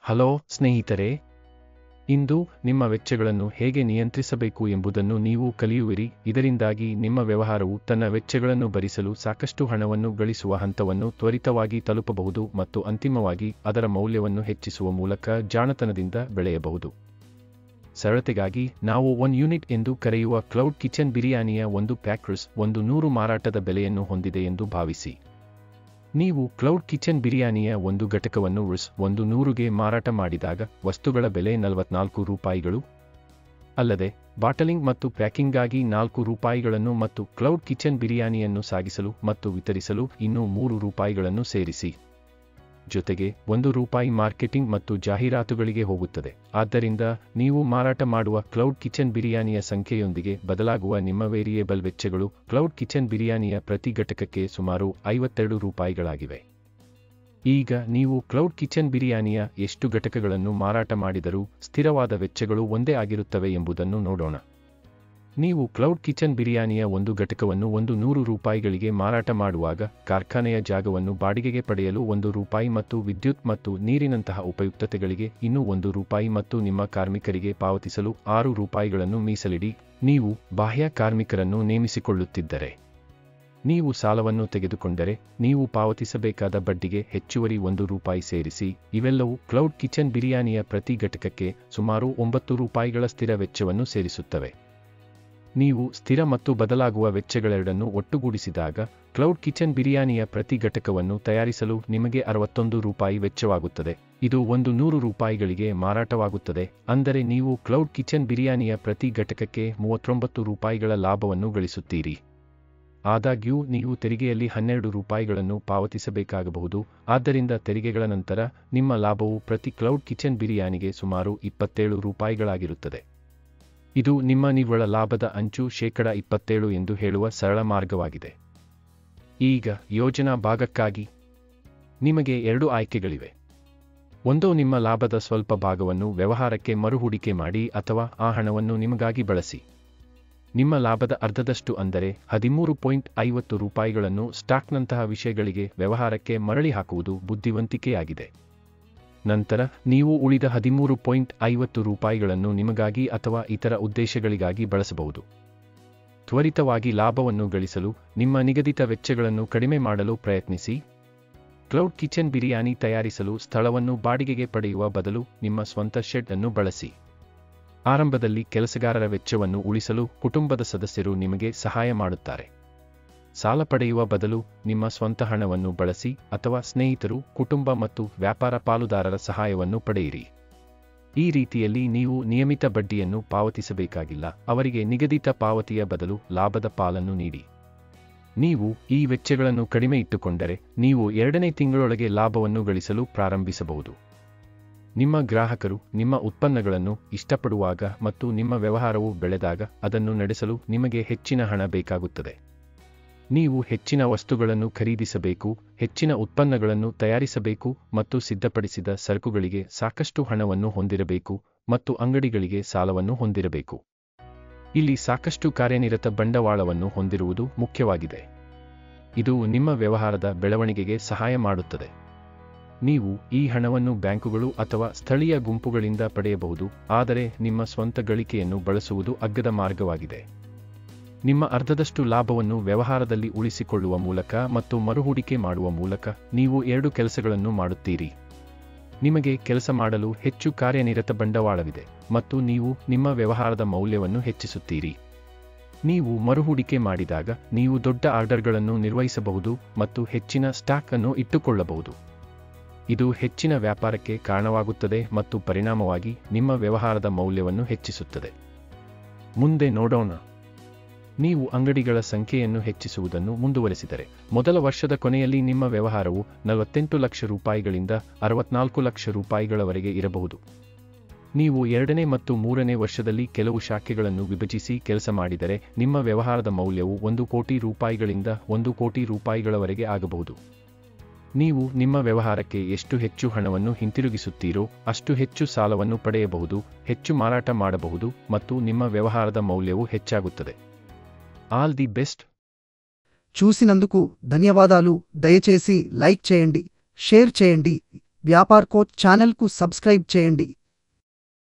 Hello ಸ್ನೇಹಿತರೆ, ಇಂದು ನಿಮ್ಮ ವೆಚ್ಚಗಳನ್ನು ಹೇಗೆ ನಿಯಂತ್ರಿಸಬೇಕು ಎಂಬುದನ್ನು ನೀವು ಕಲಿಯುವಿರಿ. ಇದರಿಂದಾಗಿ ನಿಮ್ಮ ವ್ಯವಹಾರವು ತನ್ನ ವೆಚ್ಚಗಳನ್ನು ಭರಿಸಲು ಸಾಕಷ್ಟು ಹಣವನ್ನು ಗಳಿಸುವ ಹಂತವನ್ನು ತ್ವರಿತವಾಗಿ ತಲುಪಬಹುದು ಮತ್ತು ಅಂತಿಮವಾಗಿ ಅದರ ಮೌಲ್ಯವನ್ನು ಹೆಚ್ಚಿಸುವ ಮೂಲಕ ಜಾಣತನದಿಂದ ಬೆಳೆಯಬಹುದು. ಸರಳತೆಗಾಗಿ ನಾವು 1 ಯೂನಿಟ್ ಎಂದು ಕರೆಯುವ ಕ್ಲೌಡ್ ಕಿಚನ್ ಬಿರಿಯಾನಿಯ ಒಂದು ಪ್ಯಾಕ್ ರುಸ್ 100 ಮಾರಾಟದ ಬೆಲೆಯನ್ನು ಹೊಂದಿದೆ ಎಂದು ಭಾವಿಸಿ. ನೀವು ಕ್ಲೌಡ್ ಕಿಚನ್ ಬಿರಿಯಾನಿಯ ಒಂದು ಘಟಕವನ್ನು ರುಸ್ 100ಗೆ ಮಾರಾಟ ಮಾಡಿದಾಗ ವಸ್ತುಗಳ ಬೆಲೆ 44 ರೂಪಾಯಿಗಳು. ಅಲ್ಲದೆ ಬಾಟಲಿಂಗ್ ಮತ್ತು ಪ್ಯಾಕಿಂಗ್ಗಾಗಿ 4 ರೂಪಾಯಿಗಳನ್ನು ಮತ್ತು ಕ್ಲೌಡ್ ಕಿಚನ್ ಬಿರಿಯಾನಿಯನ್ನು ಸಾಗಿಸಲು ಮತ್ತು ವಿತರಿಸಲು ಇನ್ನೂ 3 ರೂಪಾಯಿಗಳನ್ನು ಸೇರಿಸಿ. ಜೊತೆಗೆ 1 ರೂಪಾಯಿ ಮಾರ್ಕೆಟಿಂಗ್ ಮತ್ತು ಜಾಹೀರಾತುಗಳಿಗೆ ಹೋಗುತ್ತದೆ. ಆದ್ದರಿಂದ ನೀವು ಮಾರಾಟ ಮಾಡುವ ಕ್ಲೌಡ್ ಕಿಚನ್ ಬಿರಿಯಾನಿಯ ಸಂಖ್ಯೆಯೊಂದಿಗೆ ಬದಲಾಗುವ ನಿಮ್ಮ ವೇರಿಯೇಬಲ್ ವೆಚ್ಚಗಳು ಕ್ಲೌಡ್ ಕಿಚನ್ ಬಿರಿಯಾನಿಯ ಪ್ರತಿ ಘಟಕಕ್ಕೆ ಸುಮಾರು 52 ರೂಪಾಯಿಗಳಾಗಿವೆ. ಈಗ ನೀವು ಕ್ಲೌಡ್ ಕಿಚನ್ ಬಿರಿಯಾನಿಯ ಎಷ್ಟು ಘಟಕಗಳನ್ನು ಮಾರಾಟ ಮಾಡಿದರೂ ಸ್ಥಿರವಾದ ವೆಚ್ಚಗಳು ಒಂದೇ ಆಗಿರುತ್ತವೆ ಎಂಬುದನ್ನು ನೋಡೋಣ. ನೀವು ಕ್ಲೌಡ್ ಕಿಚನ್ ಬಿರಿಯಾನಿಯ ಒಂದು ಘಟಕವನ್ನು 100 ರೂಪಾಯಿಗಳಿಗೆ ಮಾರಾಟ ಮಾಡುವಾಗ ಕಾರ್ಖಾನೆಯ ಜಾಗವನ್ನು ಬಾಡಿಗೆಗೆ ಪಡೆಯಲು 1 ರೂಪಾಯಿ ಮತ್ತು ವಿದ್ಯುತ್ ಮತ್ತು ನೀರಿನಂತಹ ಉಪಯುಕ್ತತೆಗಳಿಗೆ ಇನ್ನೂ 1 ರೂಪಾಯಿ ಮತ್ತು ನಿಮ್ಮ ಕಾರ್ಮಿಕರಿಗೆ ಪಾವತಿಸಲು 6 ರೂಪಾಯಿಗಳನ್ನು ಮೀಸಲಿಡಿ. ನೀವು ಬಾಹ್ಯ ಕಾರ್ಮಿಕರನ್ನು ನೇಮಿಸಿಕೊಳ್ಳುತ್ತಿದ್ದರೆ, ನೀವು ಸಾಲವನ್ನು ತೆಗೆದುಕೊಂಡರೆ ನೀವು ಪಾವತಿಸಬೇಕಾದ ಬಡ್ಡಿಗೆ ಹೆಚ್ಚುವರಿ 1 ರೂಪಾಯಿ ಸೇರಿಸಿ. ಇವೆಲ್ಲವೂ ಕ್ಲೌಡ್ ಕಿಚನ್ ಬಿರಿಯಾನಿಯ ಪ್ರತಿ ಘಟಕಕ್ಕೆ ಸುಮಾರು 9 ರೂಪಾಯಿಗಳ ಸ್ಥಿರ ವೆಚ್ಚವನ್ನು ಸೇರಿಸುತ್ತವೆ. ನೀವು ಸ್ಥಿರ ಮತ್ತು ಬದಲಾಗುವ ವೆಚ್ಚಗಳೆರಡನ್ನು ಒಟ್ಟುಗೂಡಿಸಿದಾಗ ಕ್ಲೌಡ್ ಕಿಚನ್ ಬಿರಿಯಾನಿಯ ಪ್ರತಿ ಘಟಕವನ್ನು ತಯಾರಿಸಲು ನಿಮಗೆ 61 ರೂಪಾಯಿ ವೆಚ್ಚವಾಗುತ್ತದೆ. ಇದು 100 ರೂಪಾಯಿಗಳಿಗೆ ಮಾರಾಟವಾಗುತ್ತದೆ. ಅಂದರೆ ನೀವು ಕ್ಲೌಡ್ ಕಿಚನ್ ಬಿರಿಯಾನಿಯ ಪ್ರತಿ ಘಟಕಕ್ಕೆ 39 ರೂಪಾಯಿಗಳ ಲಾಭವನ್ನು ಗಳಿಸುತ್ತೀರಿ. ಆದಾಗ್ಯೂ ನೀವು ತೆರಿಗೆಯಲ್ಲಿ 12 ರೂಪಾಯಿಗಳನ್ನು ಪಾವತಿಸಬೇಕಾಗಬಹುದು. ಆದ್ದರಿಂದ ತೆರಿಗೆಗಳ ನಂತರ ನಿಮ್ಮ ಲಾಭವು ಪ್ರತಿ ಕ್ಲೌಡ್ ಕಿಚನ್ ಬಿರಿಯಾನಿಗೆ ಸುಮಾರು 27 ರೂಪಾಯಿಗಳಾಗಿರುತ್ತದೆ. ಇದು ನಿಮ್ಮ ನಿವ್ವಳ ಲಾಭದ ಅಂಚು (27) ಎಂದು ಹೇಳುವ ಸರಳ ಮಾರ್ಗವಾಗಿದೆ. ಈಗ ಯೋಜನಾ ಭಾಗಕ್ಕಾಗಿ ನಿಮಗೆ 2 ಆಯ್ಕೆಗಳಿವೆ. ಒಂದೋ ನಿಮ್ಮ ಲಾಭದ ಸ್ವಲ್ಪ ಭಾಗವನ್ನು ವ್ಯವಹಾರಕ್ಕೆ ಮರುಹೂಡಿಕೆ ಮಾಡಿ ಅಥವಾ ಆ ಹಣವನ್ನು ನಿಮಗಾಗಿ ಬಳಸಿ. ನಿಮ್ಮ ಲಾಭದ ಅರ್ಧದಷ್ಟು ಅಂದರೆ 13.50 ರೂಪಾಯಿಗಳನ್ನು ಸ್ಟಾಕ್ನಂತಹ ವಿಷಯಗಳಿಗೆ ವ್ಯವಹಾರಕ್ಕೆ ಮರಳಿ ಹಾಕುವುದು ಬುದ್ಧಿವಂತಿಕೆಯಾಗಿದೆ. ನಂತರ ನೀವು ಉಳಿದ 13.50 ರೂಪಾಯಿಗಳನ್ನು ನಿಮಗಾಗಿ ಅಥವಾ ಇತರ ಉದ್ದೇಶಗಳಿಗಾಗಿ ಬಳಸಬಹುದು. ತ್ವರಿತವಾಗಿ ಲಾಭವನ್ನು ಗಳಿಸಲು ನಿಮ್ಮ ನಿಗದಿತ ವೆಚ್ಚಗಳನ್ನು ಕಡಿಮೆ ಮಾಡಲು ಪ್ರಯತ್ನಿಸಿ. ಕ್ಲೌಡ್ ಕಿಚನ್ ಬಿರಿಯಾನಿ ತಯಾರಿಸಲು ಸ್ಥಳವನ್ನು ಬಾಡಿಗೆಗೆ ಪಡೆಯುವ ಬದಲು ನಿಮ್ಮ ಸ್ವಂತ ಶೆಡ್ ಅನ್ನು ಬಳಸಿ. ಆರಂಭದಲ್ಲಿ ಕೆಲಸಗಾರರ ವೆಚ್ಚವನ್ನು ಉಳಿಸಲು ಕುಟುಂಬದ ಸದಸ್ಯರು ನಿಮಗೆ ಸಹಾಯ ಮಾಡುತ್ತಾರೆ. ಸಾಲ ಪಡೆಯುವ ಬದಲು ನಿಮ್ಮ ಸ್ವಂತ ಹಣವನ್ನು ಬಳಸಿ ಅಥವಾ ಸ್ನೇಹಿತರು, ಕುಟುಂಬ ಮತ್ತು ವ್ಯಾಪಾರ ಪಾಲುದಾರರ ಸಹಾಯವನ್ನು ಪಡೆಯಿರಿ. ಈ ರೀತಿಯಲ್ಲಿ ನೀವು ನಿಯಮಿತ ಬಡ್ಡಿಯನ್ನು ಪಾವತಿಸಬೇಕಾಗಿಲ್ಲ. ಅವರಿಗೆ ನಿಗದಿತ ಪಾವತಿಯ ಬದಲು ಲಾಭದ ಪಾಲನ್ನು ನೀಡಿ. ನೀವು ಈ ವೆಚ್ಚಗಳನ್ನು ಕಡಿಮೆ ಇಟ್ಟುಕೊಂಡರೆ ನೀವು 2ನೇ ತಿಂಗಳೊಳಗೆ ಲಾಭವನ್ನು ಗಳಿಸಲು ಪ್ರಾರಂಭಿಸಬಹುದು. ನಿಮ್ಮ ಗ್ರಾಹಕರು ನಿಮ್ಮ ಉತ್ಪನ್ನಗಳನ್ನು ಇಷ್ಟಪಡುವಾಗ ಮತ್ತು ನಿಮ್ಮ ವ್ಯವಹಾರವು ಬೆಳೆದಾಗ ಅದನ್ನು ನಡೆಸಲು ನಿಮಗೆ ಹೆಚ್ಚಿನ ಹಣ ಬೇಕಾಗುತ್ತದೆ. ನೀವು ಹೆಚ್ಚಿನ ವಸ್ತುಗಳನ್ನು ಖರೀದಿಸಬೇಕು, ಹೆಚ್ಚಿನ ಉತ್ಪನ್ನಗಳನ್ನು ತಯಾರಿಸಬೇಕು ಮತ್ತು ಸಿದ್ಧಪಡಿಸಿದ ಸರಕುಗಳಿಗೆ ಸಾಕಷ್ಟು ಹಣವನ್ನು ಹೊಂದಿರಬೇಕು ಮತ್ತು ಅಂಗಡಿಗಳಿಗೆ ಸಾಲವನ್ನು ಹೊಂದಿರಬೇಕು. ಇಲ್ಲಿ ಸಾಕಷ್ಟು ಕಾರ್ಯನಿರತ ಬಂಡವಾಳವನ್ನು ಹೊಂದಿರುವುದು ಮುಖ್ಯವಾಗಿದೆ. ಇದು ನಿಮ್ಮ ವ್ಯವಹಾರದ ಬೆಳವಣಿಗೆಗೆ ಸಹಾಯ ಮಾಡುತ್ತದೆ. ನೀವು ಈ ಹಣವನ್ನು ಬ್ಯಾಂಕುಗಳು ಅಥವಾ ಸ್ಥಳೀಯ ಗುಂಪುಗಳಿಂದ ಪಡೆಯಬಹುದು, ಆದರೆ ನಿಮ್ಮ ಸ್ವಂತ ಗಳಿಕೆಯನ್ನು ಬಳಸುವುದು ಅಗ್ಗದ ಮಾರ್ಗವಾಗಿದೆ. ನಿಮ್ಮ ಅರ್ಧದಷ್ಟು ಲಾಭವನ್ನು ವ್ಯವಹಾರದಲ್ಲಿ ಉಳಿಸಿಕೊಳ್ಳುವ ಮೂಲಕ ಮತ್ತು ಮರುಹೂಡಿಕೆ ಮಾಡುವ ಮೂಲಕ ನೀವು 2 ಕೆಲಸಗಳನ್ನು ಮಾಡುತ್ತೀರಿ. ನಿಮಗೆ ಕೆಲಸ ಮಾಡಲು ಹೆಚ್ಚು ಕಾರ್ಯನಿರತ ಬಂಡವಾಳವಿದೆ ಮತ್ತು ನೀವು ನಿಮ್ಮ ವ್ಯವಹಾರದ ಮೌಲ್ಯವನ್ನು ಹೆಚ್ಚಿಸುತ್ತೀರಿ. ನೀವು ಮರುಹೂಡಿಕೆ ಮಾಡಿದಾಗ ನೀವು ದೊಡ್ಡ ಆರ್ಡರ್ಗಳನ್ನು ನಿರ್ವಹಿಸಬಹುದು ಮತ್ತು ಹೆಚ್ಚಿನ ಸ್ಟಾಕ್ ಅನ್ನು ಇಟ್ಟುಕೊಳ್ಳಬಹುದು. ಇದು ಹೆಚ್ಚಿನ ವ್ಯಾಪಾರಕ್ಕೆ ಕಾರಣವಾಗುತ್ತದೆ ಮತ್ತು ಪರಿಣಾಮವಾಗಿ ನಿಮ್ಮ ವ್ಯವಹಾರದ ಮೌಲ್ಯವನ್ನು ಹೆಚ್ಚಿಸುತ್ತದೆ. ಮುಂದೆ ನೋಡೋಣ. ನೀವು ಅಂಗಡಿಗಳ ಸಂಖ್ಯೆಯನ್ನು ಹೆಚ್ಚಿಸುವುದನ್ನು ಮುಂದುವರೆಸಿದರೆ ಮೊದಲ ವರ್ಷದ ಕೊನೆಯಲ್ಲಿ ನಿಮ್ಮ ವ್ಯವಹಾರವು 48 ಲಕ್ಷ ರೂಪಾಯಿಗಳಿಂದ 64 ಲಕ್ಷ ರೂಪಾಯಿಗಳವರೆಗೆ ಇರಬಹುದು. ನೀವು 2ನೇ ಮತ್ತು 3ನೇ ವರ್ಷದಲ್ಲಿ ಕೆಲವು ಶಾಖೆಗಳನ್ನು ವಿಭಜಿಸಿ ಕೆಲಸ ಮಾಡಿದರೆ ನಿಮ್ಮ ವ್ಯವಹಾರದ ಮೌಲ್ಯವು 1 ಕೋಟಿ ರೂಪಾಯಿಗಳಿಂದ 1 ಕೋಟಿ ರೂಪಾಯಿಗಳವರೆಗೆ ಆಗಬಹುದು. ನೀವು ನಿಮ್ಮ ವ್ಯವಹಾರಕ್ಕೆ ಎಷ್ಟು ಹೆಚ್ಚು ಹಣವನ್ನು ಹಿಂತಿರುಗಿಸುತ್ತೀರೋ ಅಷ್ಟು ಹೆಚ್ಚು ಸಾಲವನ್ನು ಪಡೆಯಬಹುದು, ಹೆಚ್ಚು ಮಾರಾಟ ಮಾಡಬಹುದು ಮತ್ತು ನಿಮ್ಮ ವ್ಯವಹಾರದ ಮೌಲ್ಯವು ಹೆಚ್ಚಾಗುತ್ತದೆ. All the best. చూసినందుకు ధన్యవాదాలు. దయచేసి లైక్ చేయండి, షేర్ చేయండి. వ్యాపార్ కోచ్ ఛానల్కు సబ్స్క్రైబ్ చేయండి.